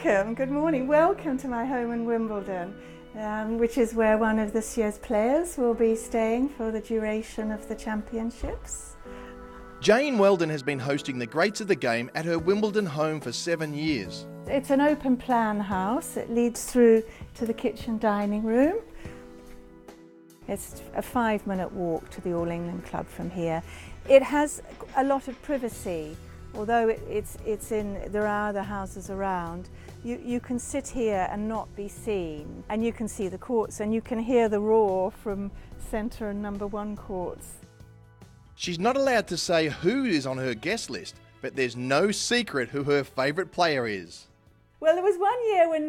welcome. Good morning. Welcome to my home in Wimbledon, which is where one of this year's players will be staying for the duration of the championships. Jane Weldon has been hosting the greats of the game at her Wimbledon home for 7 years. It's an open plan house. It leads through to the kitchen dining room. It's a 5-minute walk to the All England Club from here. It has a lot of privacy. Although there are other houses around, you can sit here and not be seen, and you can see the courts and you can hear the roar from centre and number 1 courts. She's not allowed to say who is on her guest list, but there's no secret who her favourite player is. Well, there was one year when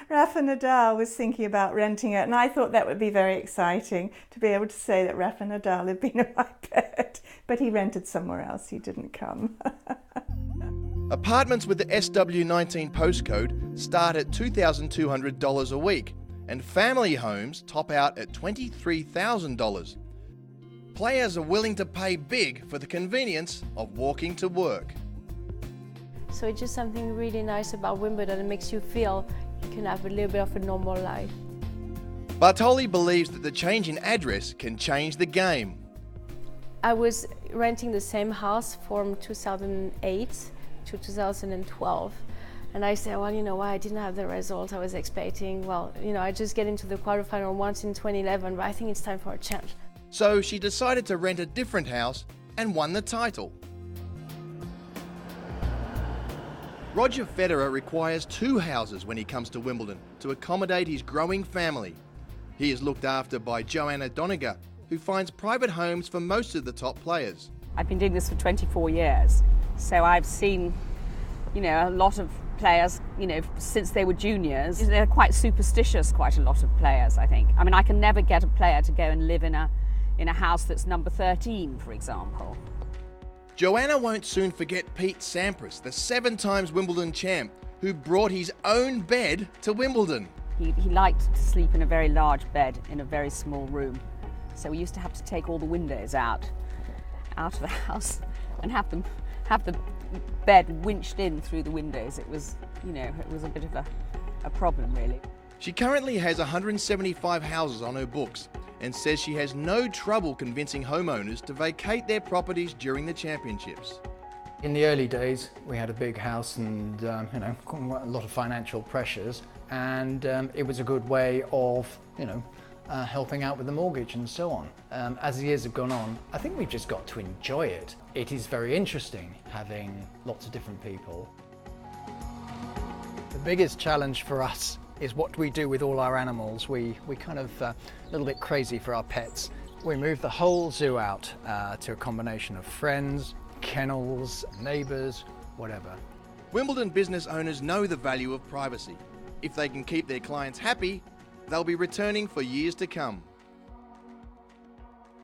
Rafa Nadal was thinking about renting it, and I thought that would be very exciting to be able to say that Rafa Nadal had been in my bed, but he rented somewhere else, he didn't come. Apartments with the SW19 postcode start at $2,200 a week, and family homes top out at $23,000. Players are willing to pay big for the convenience of walking to work. So it's just something really nice about Wimbledon. It makes you feel you can have a little bit of a normal life. Bartoli believes that the change in address can change the game. I was renting the same house from 2008 to 2012. And I said, well, you know what, I didn't have the result I was expecting. Well, you know, I just get into the quarterfinal once in 2011, but I think it's time for a change. So she decided to rent a different house and won the title. Roger Federer requires 2 houses when he comes to Wimbledon to accommodate his growing family. He is looked after by Joanna Doniger, who finds private homes for most of the top players. I've been doing this for 24 years, so I've seen, a lot of players, since they were juniors. They're quite superstitious, quite a lot of players, I think. I mean, I can never get a player to go and live in a house that's number 13, for example. Joanna won't soon forget Pete Sampras, the 7 times Wimbledon champ, who brought his own bed to Wimbledon. He liked to sleep in a very large bed in a very small room. So we used to have to take all the windows out of the house and have the bed winched in through the windows. It was, it was a bit of a problem, really. She currently has 175 houses on her books and says she has no trouble convincing homeowners to vacate their properties during the championships. In the early days, we had a big house and quite a lot of financial pressures, and it was a good way of helping out with the mortgage and so on. As the years have gone on, I think we've just got to enjoy it. It is very interesting having lots of different people. The biggest challenge for us is what we do with all our animals. We kind of a little bit crazy for our pets. We move the whole zoo out to a combination of friends, kennels, neighbours, whatever. Wimbledon business owners know the value of privacy. If they can keep their clients happy, they'll be returning for years to come.